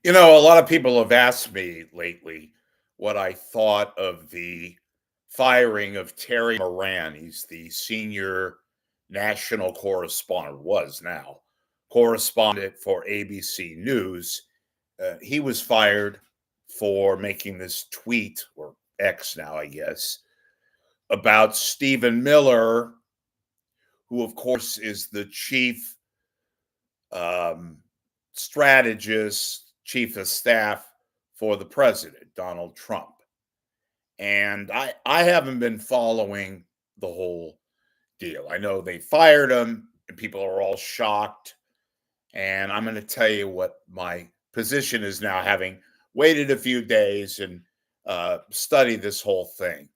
A lot of people have asked me lately what I thought of the firing of Terry Moran. He's the senior national correspondent, was now correspondent for ABC News. He was fired for making this tweet, or X now, I guess, about Stephen Miller, who, of course, is the chief um, strategist, chief of staff for the president, Donald Trump. And I haven't been following the whole deal. I know they fired him and people are all shocked. And I'm going to tell you what my position is now, having waited a few days and studied this whole thing.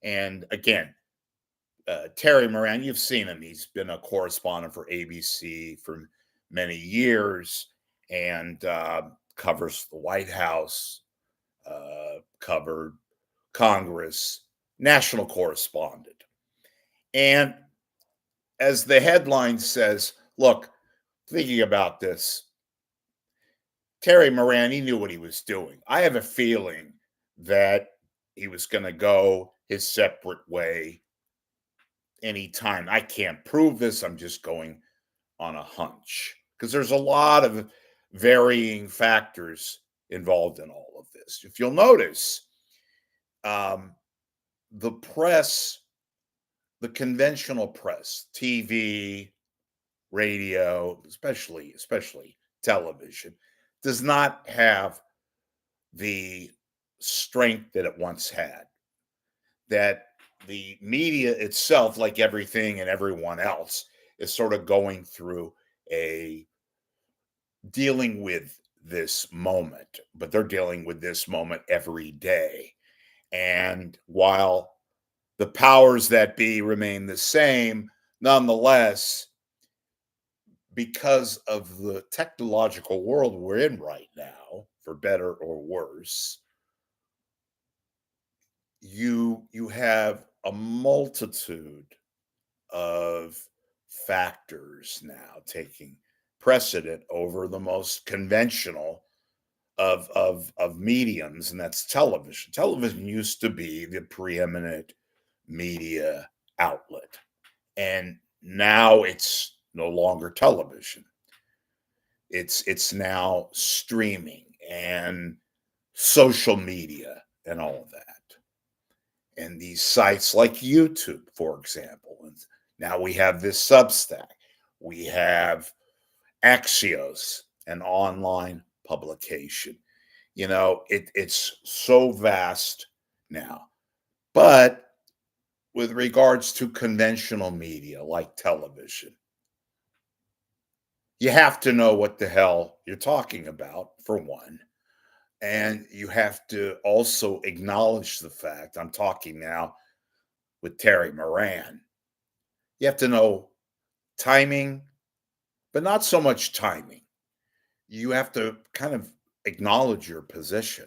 And again, Terry Moran, you've seen him. He's been a correspondent for ABC for many years and covers the White House, covered Congress, national correspondent. And as the headline says, look, thinking about this, Terry Moran, he knew what he was doing. I have a feeling that he was going to go his separate way anytime. I can't prove this. I'm just going on a hunch because there's a lot of varying factors involved in all of this. If you'll notice, um, the press, the conventional press, TV, radio, especially television, does not have the strength that it once had. That the media itself, like everything and everyone else, is sort of going through a dealing with this moment, but they're dealing with this moment every day. And while the powers that be remain the same, nonetheless, because of the technological world we're in right now, for better or worse, you have a multitude of factors now taking precedent over the most conventional of mediums, and that's television. Television used to be the preeminent media outlet, and now it's no longer television. It's now streaming and social media and all of that. And these sites like YouTube, for example. And now we have this Substack. We have Axios, an online publication. It's so vast now. But with regards to conventional media like television, you have to know what the hell you're talking about, for one. And you have to also acknowledge the fact, I'm talking now with Terry Moran, you have to know timing, but not so much timing. You have to kind of acknowledge your position.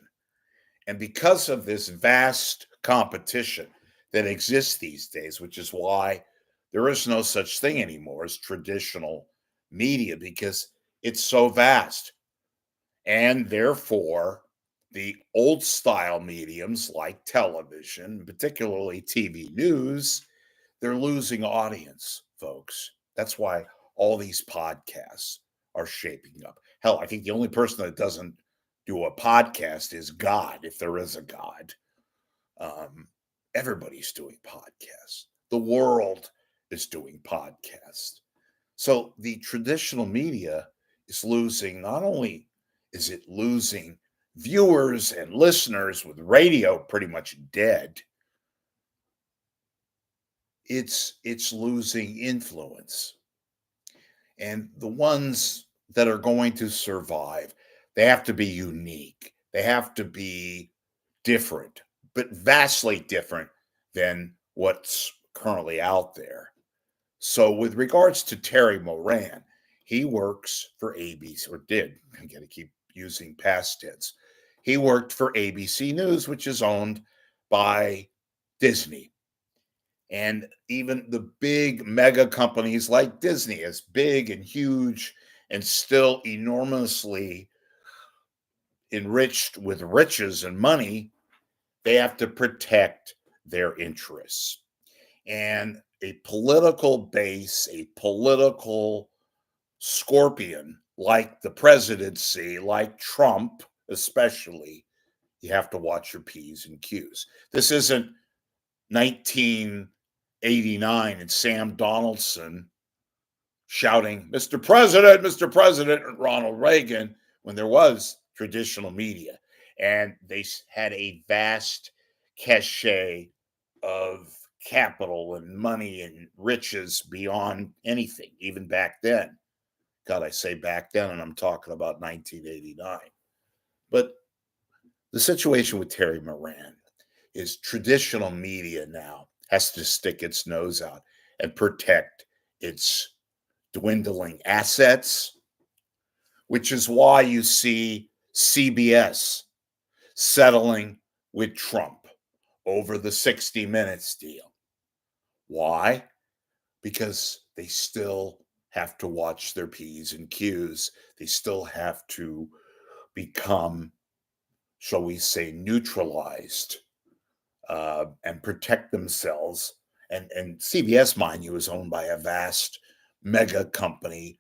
And because of this vast competition that exists these days, which is why there is no such thing anymore as traditional media, because it's so vast. And therefore, the old style mediums like television, particularly TV news, they're losing audience, folks. That's why all these podcasts are shaping up. Hell, I think the only person that doesn't do a podcast is God, if there is a God. Um, Everybody's doing podcasts. The world is doing podcasts. So the traditional media is losing, not only is it losing viewers and listeners with radio pretty much dead, it's losing influence. And the ones that are going to survive, they have to be unique. They have to be different, but vastly different than what's currently out there. So, with regards to Terry Moran, he works for ABC, or did. I got to keep using past tense. He worked for ABC News, which is owned by Disney. And even the big mega companies like Disney, as big and huge and still enormously enriched with riches and money, they have to protect their interests. And a political base, a political scorpion like the presidency, like Trump especially, you have to watch your P's and Q's. This isn't 1989 and Sam Donaldson shouting, Mr. President, and Ronald Reagan, when there was traditional media. And they had a vast cachet of capital and money and riches beyond anything, even back then. God, I say back then, and I'm talking about 1989. But the situation with Terry Moran is traditional media now has to stick its nose out and protect its dwindling assets, which is why you see CBS settling with Trump over the 60 Minutes deal. Why? Because they still have to watch their P's and Q's. They still have to become, shall we say, neutralized and protect themselves. And CBS, mind you, is owned by a vast mega company.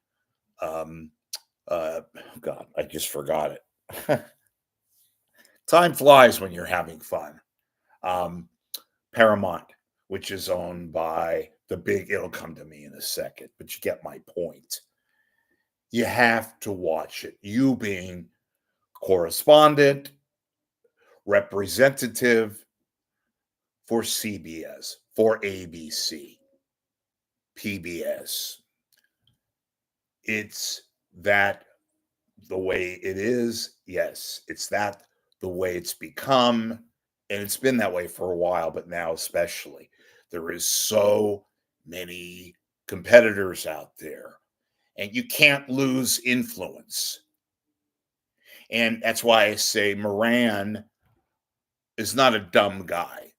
God, I just forgot it. Time flies when you're having fun. Paramount, which is owned by the big, it'll come to me in a second, but you get my point. You have to watch it. You being correspondent, representative for CBS, for ABC, PBS. It's that the way it is? Yes. It's that the way it's become. And it's been that way for a while, but now especially. There is so many competitors out there, and you can't lose influence. And that's why I say Moran is not a dumb guy.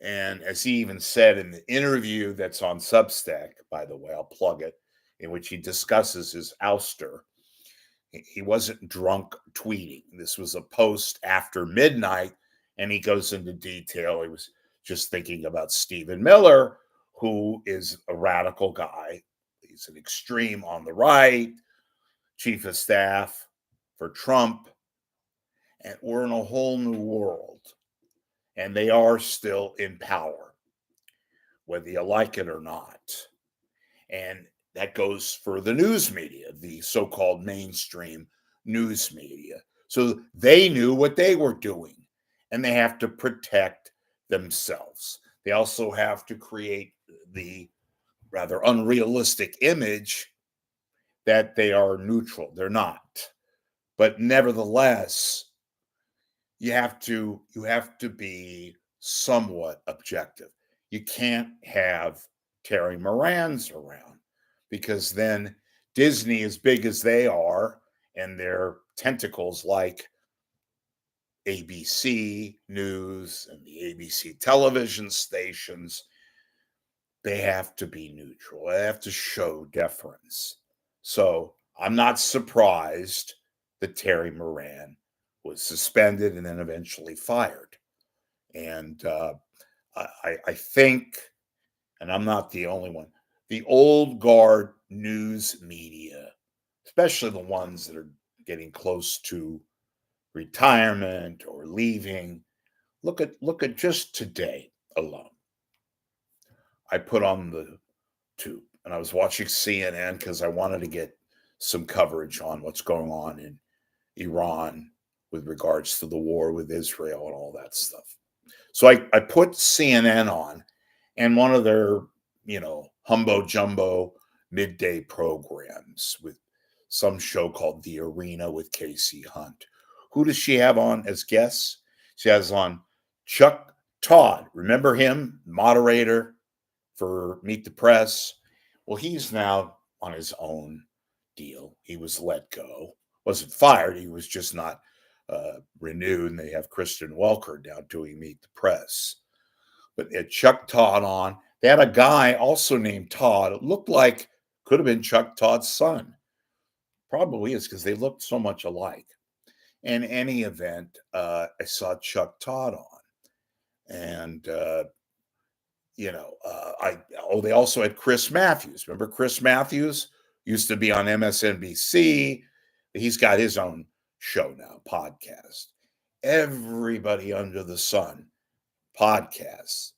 And as he even said in the interview that's on Substack, by the way, I'll plug it, in which he discusses his ouster, he wasn't drunk tweeting. This was a post after midnight, and he goes into detail. He was just thinking about Stephen Miller, who is a radical guy. He's an extreme on the right, chief of staff for Trump. And we're in a whole new world. And they are still in power, whether you like it or not. And that goes for the news media, the so-called mainstream news media. So they knew what they were doing, and they have to protect themselves. They also have to create the rather unrealistic image that they are neutral. They're not. But nevertheless, you have to be somewhat objective. You can't have Terry Moran's around, because then Disney, as big as they are, and their tentacles like ABC News and the ABC television stations, they have to be neutral. They have to show deference. So I'm not surprised that Terry Moran was suspended and then eventually fired. And I think, and I'm not the only one, the old guard news media, especially the ones that are getting close to retirement or leaving, look at just today alone. I put on the tube and I was watching CNN because I wanted to get some coverage on what's going on in Iran with regards to the war with Israel and all that stuff. So I put CNN on, and one of their, humbo jumbo midday programs with some show called The Arena with Casey Hunt. Who does she have on as guests? She has on Chuck Todd. Remember him, moderator for Meet the Press? Well, he's now on his own deal. He was let go. Wasn't fired. He was just not renewed. And they have Kristen Welker now doing Meet the Press. But they had Chuck Todd on. They had a guy also named Todd. It looked like could have been Chuck Todd's son. Probably is, because they looked so much alike. In any event, I saw Chuck Todd on, and they also had Chris Matthews. Remember Chris Matthews used to be on MSNBC. He's got his own show now, podcast. Everybody under the sun podcasts,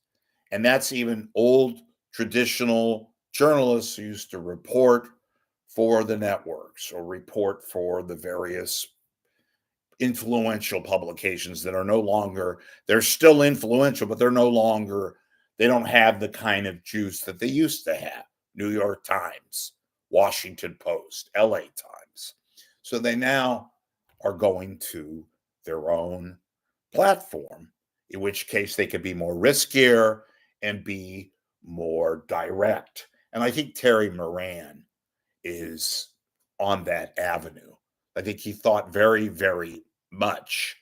and that's even old traditional journalists who used to report for the networks or report for the various influential publications that are no longer, they're still influential, but they're no longer, they don't have the kind of juice that they used to have. New York Times, Washington Post, LA Times. So they now are going to their own platform, in which case they could be more riskier and be more direct. And I think Terry Moran is on that avenue. I think he thought very, very much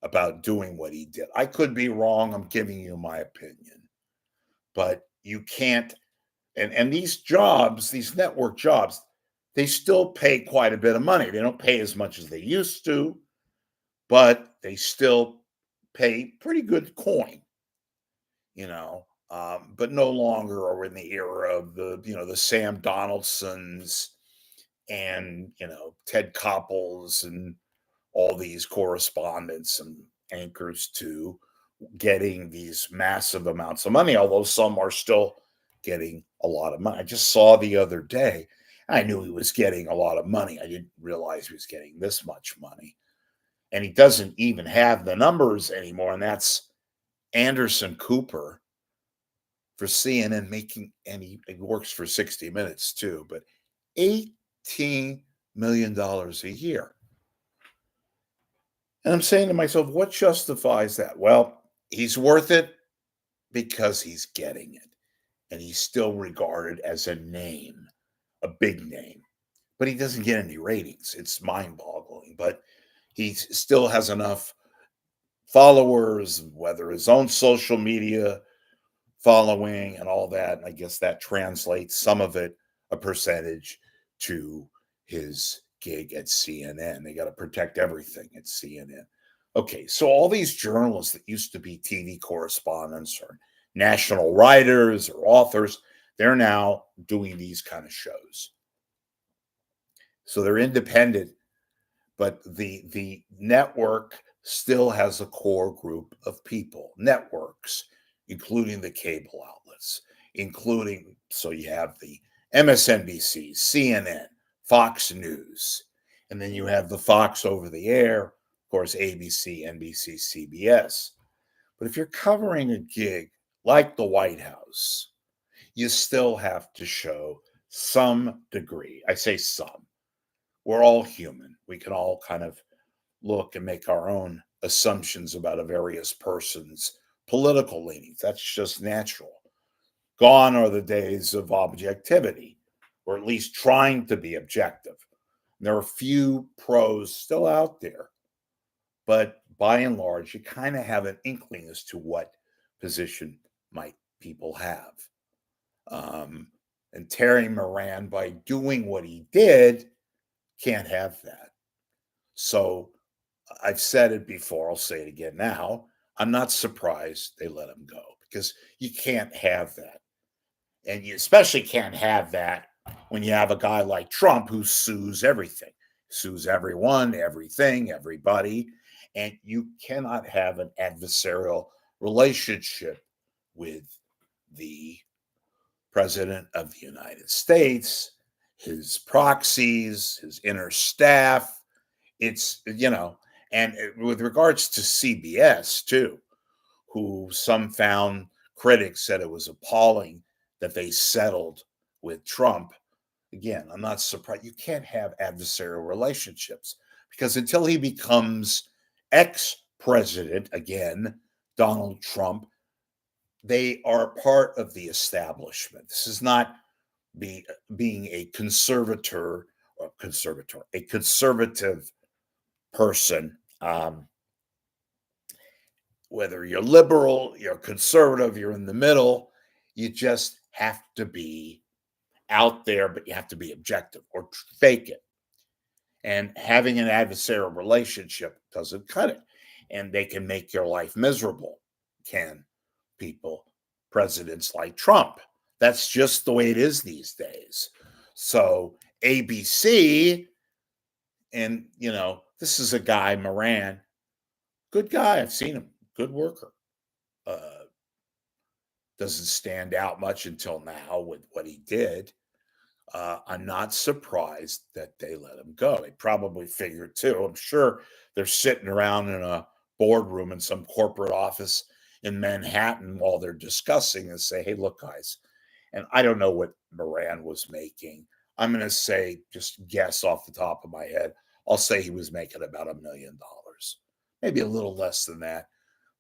about doing what he did. I could be wrong. I'm giving you my opinion. But you can't, and these jobs, these network jobs, they still pay quite a bit of money. They don't pay as much as they used to, but they still pay pretty good coin, but no longer are in the era of the Sam Donaldsons and, Ted Koppels and all these correspondents and anchors to getting these massive amounts of money, although some are still getting a lot of money. I just saw the other day, I knew he was getting a lot of money. I didn't realize he was getting this much money. And he doesn't even have the numbers anymore. And that's Anderson Cooper for CNN and he works for 60 Minutes too, but $18 million a year. And I'm saying to myself, what justifies that? Well, he's worth it because he's getting it. And he's still regarded as a name, a big name. But he doesn't get any ratings. It's mind boggling. But he still has enough followers, whether his own social media following and all that. And I guess that translates some of it, a percentage, to his gig at CNN. They got to protect everything at CNN. Okay, so all these journalists that used to be TV correspondents or national writers or authors, they're now doing these kind of shows. So they're independent, but the network still has a core group of people, networks, including the cable outlets, so you have the MSNBC, CNN, Fox News, and then you have the Fox over the air, of course, ABC, NBC, CBS. But if you're covering a gig like the White House, you still have to show some degree. I say some. We're all human. We can all kind of look and make our own assumptions about a various person's political leanings. That's just natural. Gone are the days of objectivity, or at least trying to be objective. And there are a few pros still out there, but by and large, you kind of have an inkling as to what position might people have. And Terry Moran, by doing what he did, can't have that. So I've said it before, I'll say it again now. I'm not surprised they let him go because you can't have that. And you especially can't have that when you have a guy like Trump who sues everything, sues everyone, everything, everybody. And you cannot have an adversarial relationship with the President of the United States, his proxies, his inner staff. It's, and with regards to CBS too, who some found, critics said it was appalling that they settled with Trump. Again, I'm not surprised. You can't have adversarial relationships because until he becomes ex-president, again, Donald Trump, they are part of the establishment. This is not being a a conservative person. Whether you're liberal, you're conservative, you're in the middle, you just have to be out there, but you have to be objective or fake it. And having an adversarial relationship doesn't cut it. And they can make your life miserable, can people, presidents like Trump. That's just the way it is these days. So ABC, and this is a guy, Moran, good guy. I've seen him, good worker. Doesn't stand out much until now with what he did. I'm not surprised that they let him go. They probably figured too. I'm sure they're sitting around in a boardroom in some corporate office in Manhattan while they're discussing and say, hey, look, guys, and I don't know what Moran was making. I'm going to say, just guess off the top of my head, I'll say he was making about $1 million, maybe a little less than that,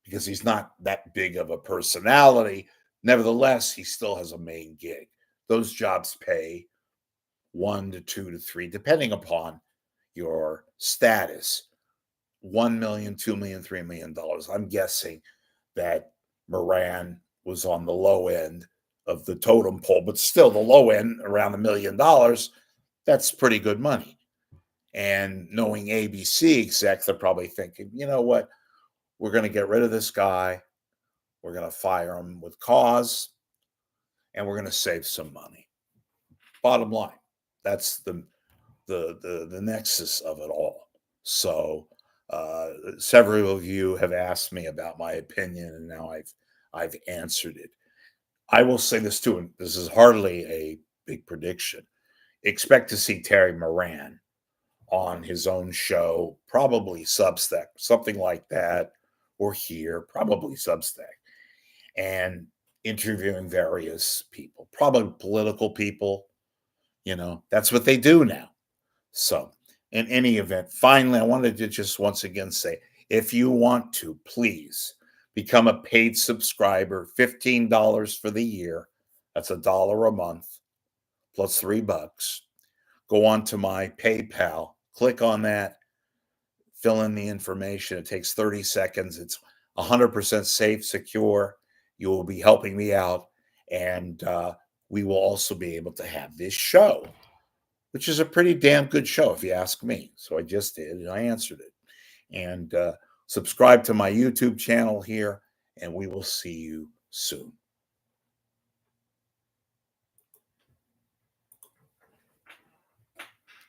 because he's not that big of a personality. Nevertheless, he still has a main gig. Those jobs pay 1 to 2 to 3, depending upon your status. 1 million, 2 million, $3 million. I'm guessing that Moran was on the low end of the totem pole, but still the low end, around $1 million. That's pretty good money. And knowing ABC execs, they're probably thinking, you know what? We're going to get rid of this guy. We're going to fire him with cause, and we're going to save some money. Bottom line, that's the nexus of it all. So several of you have asked me about my opinion, and now I've answered it. I will say this too, and this is hardly a big prediction. Expect to see Terry Moran on his own show, probably Substack, something like that, or here, probably Substack, and interviewing various people, probably political people. That's what they do now. So, in any event, finally, I wanted to just once again say, if you want to, please become a paid subscriber, $15 for the year. That's $1 a month plus $3. Go on to my PayPal, click on that, fill in the information. It takes 30 seconds. It's 100% safe, secure. You will be helping me out, and we will also be able to have this show, which is a pretty damn good show, if you ask me. So I just did, and I answered it. And subscribe to my YouTube channel here, and we will see you soon.